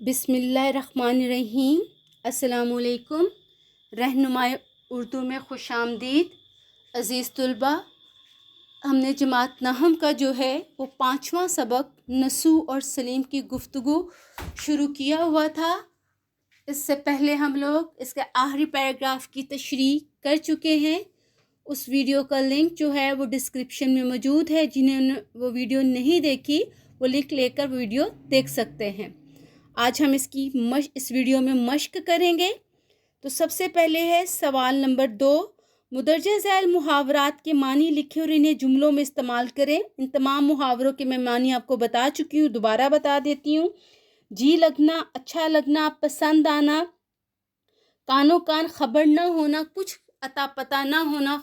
بسم اللہ الرحمن الرحیم۔ السلام علیکم۔ رہنمائے اردو میں خوش آمدید عزیز طلباء۔ ہم نے جماعت نحم کا جو ہے وہ 5واں سبق نسو اور سلیم کی گفتگو شروع کیا ہوا تھا۔ اس سے پہلے ہم لوگ اس کے آخری پیراگراف کی تشریح کر چکے ہیں۔ اس ویڈیو کا لنک جو ہے وہ ڈسکرپشن میں موجود ہے۔ جنہوں نے وہ ویڈیو نہیں دیکھی وہ لنک لے کر ویڈیو دیکھ سکتے ہیں۔ آج ہم اس ویڈیو میں مشق کریں گے۔ تو سب سے پہلے ہے سوال نمبر 2، مندرجہ ذیل محاورات کے معنی لکھیں اور انہیں جملوں میں استعمال کریں۔ ان تمام محاوروں کے میں معنی آپ کو بتا چکی ہوں، دوبارہ بتا دیتی ہوں۔ جی لگنا، اچھا لگنا، پسند آنا، کانوں کان خبر نہ ہونا، کچھ عطا پتہ نہ ہونا،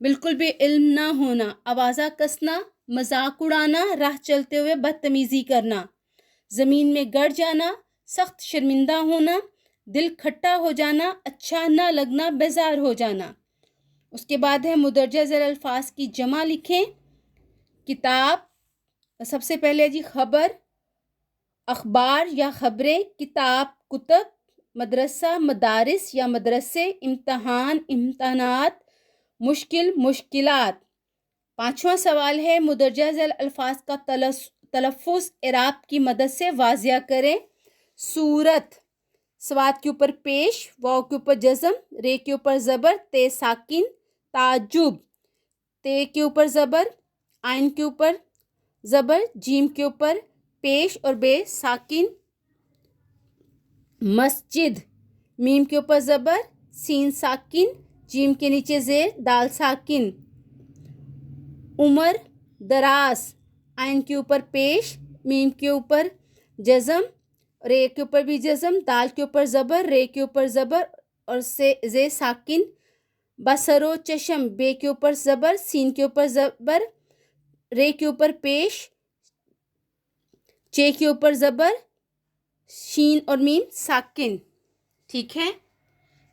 بالکل بھی علم نہ ہونا، آوازہ کسنا، مذاق اڑانا، راہ چلتے ہوئے بدتمیزی کرنا، زمین میں گڑ جانا، سخت شرمندہ ہونا، دل کھٹا ہو جانا، اچھا نہ لگنا، بیزار ہو جانا۔ اس کے بعد ہے مندرجہ ذیل الفاظ کی جمع لکھیں۔ کتاب، سب سے پہلے جی خبر، اخبار یا خبریں، کتاب کتب، مدرسہ مدارس یا مدرسے، امتحان امتحانات، مشکل مشکلات۔ 5واں سوال ہے مندرجہ ذیل الفاظ کا تلفظ اعراب کی مدد سے واضح کریں۔ صورت، سواد کے اوپر پیش، واو کے اوپر جزم، رے کے اوپر زبر، تے ساکن۔ تعجب، تے کے اوپر زبر، عین کے اوپر زبر، جیم کے اوپر پیش اور بے ساکن۔ مسجد، میم کے اوپر زبر، سین ساکن، جیم کے نیچے زیر، دال ساکن۔ عمر، دراز، عین کے اوپر پیش، میم کے اوپر جزم، رے کے اوپر بھی جزم، دال کے اوپر زبر، رے کے اوپر زبر اور زے ساکن۔ بصر و چشم، بے کے اوپر زبر، سین کے اوپر زبر، رے کے اوپر پیش، چے کے اوپر زبر، شین اور میم ساکن۔ ٹھیک ہے،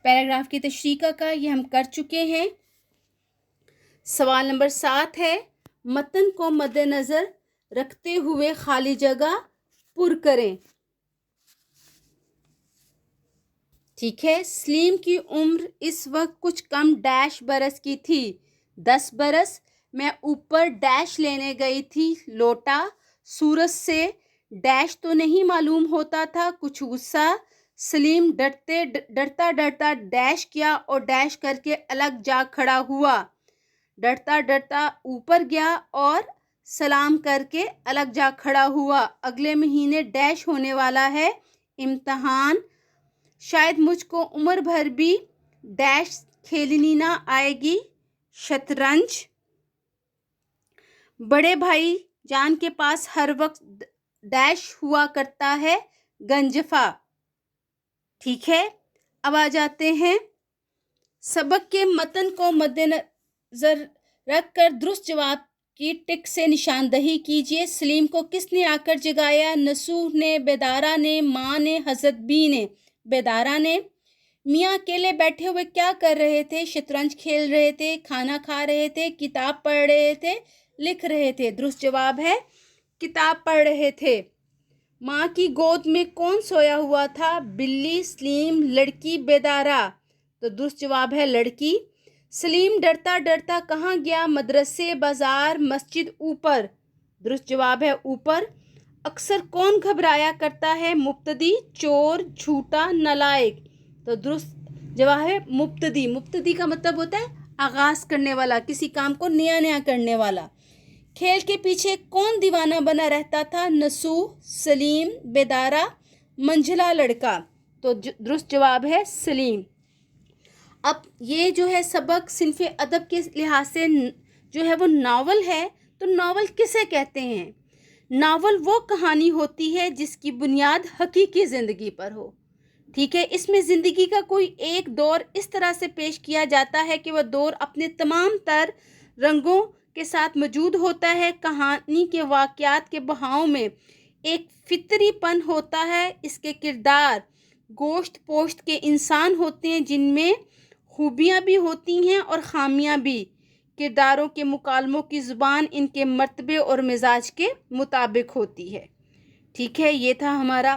پیراگراف کی تشریح کا یہ ہم کر چکے ہیں۔ سوال نمبر 7 ہے متن کو مد نظر رکھتے ہوئے خالی جگہ پر کریں۔ ٹھیک ہے، سلیم کی عمر اس وقت کچھ کم ڈیش برس کی تھی۔ 10 برس۔ میں اوپر ڈیش لینے گئی تھی، لوٹا۔ سورج سے ڈیش تو نہیں معلوم ہوتا تھا، کچھ غصہ۔ سلیم ڈرتا ڈرتا ڈیش کیا اور ڈیش کر کے الگ جا کھڑا ہوا۔ ڈرتا ڈرتا اوپر گیا اور سلام کر کے الگ جا کھڑا ہوا۔ اگلے مہینے ڈیش ہونے والا ہے، امتحان۔ شاید مجھ کو عمر بھر بھی ڈیش کھیلنی نہ آئے گی، شطرنج۔ بڑے بھائی جان کے پاس ہر وقت ڈیش ہوا کرتا ہے، گنجفہ۔ ٹھیک ہے، اب آ جاتے ہیں سبق کے متن کو مد نظر رکھ کر درست جواب کی ٹک سے نشاندہی کیجیے۔ سلیم کو کس نے آ کر جگایا؟ نسو نے، بیدارہ نے، ماں نے، حضرت بی نے۔ بیدارہ نے۔ میاں اکیلے بیٹھے ہوئے کیا کر رہے تھے؟ شطرنج کھیل رہے تھے، کھانا کھا رہے تھے، کتاب پڑھ رہے تھے، لکھ رہے تھے۔ درست جواب ہے کتاب پڑھ رہے تھے۔ ماں کی گود میں کون سویا ہوا تھا؟ بلی، سلیم، لڑکی، بیدارہ۔ تو درست جواب ہے لڑکی۔ سلیم ڈرتا ڈرتا کہاں گیا؟ مدرسے، بازار، مسجد، اوپر۔ درست جواب ہے اوپر۔ اکثر کون گھبرایا کرتا ہے؟ مبتدی، چور، جھوٹا، نالائق۔ تو درست جواب ہے مبتدی۔ مبتدی کا مطلب ہوتا ہے آغاز کرنے والا، کسی کام کو نیا نیا کرنے والا۔ کھیل کے پیچھے کون دیوانہ بنا رہتا تھا؟ نسو، سلیم، بیدارہ، منجھلا لڑکا۔ تو درست جواب ہے سلیم۔ اب یہ جو ہے سبق صنف ادب کے لحاظ سے جو ہے وہ ناول ہے۔ تو ناول کسے کہتے ہیں؟ ناول وہ کہانی ہوتی ہے جس کی بنیاد حقیقی زندگی پر ہو۔ ٹھیک ہے، اس میں زندگی کا کوئی ایک دور اس طرح سے پیش کیا جاتا ہے کہ وہ دور اپنے تمام تر رنگوں کے ساتھ موجود ہوتا ہے۔ کہانی کے واقعات کے بہاؤ میں ایک فطری پن ہوتا ہے۔ اس کے کردار گوشت پوشت کے انسان ہوتے ہیں جن میں خوبیاں بھی ہوتی ہیں اور خامیاں بھی۔ کرداروں کے مکالموں کی زبان ان کے مرتبے اور مزاج کے مطابق ہوتی ہے۔ ٹھیک ہے، یہ تھا ہمارا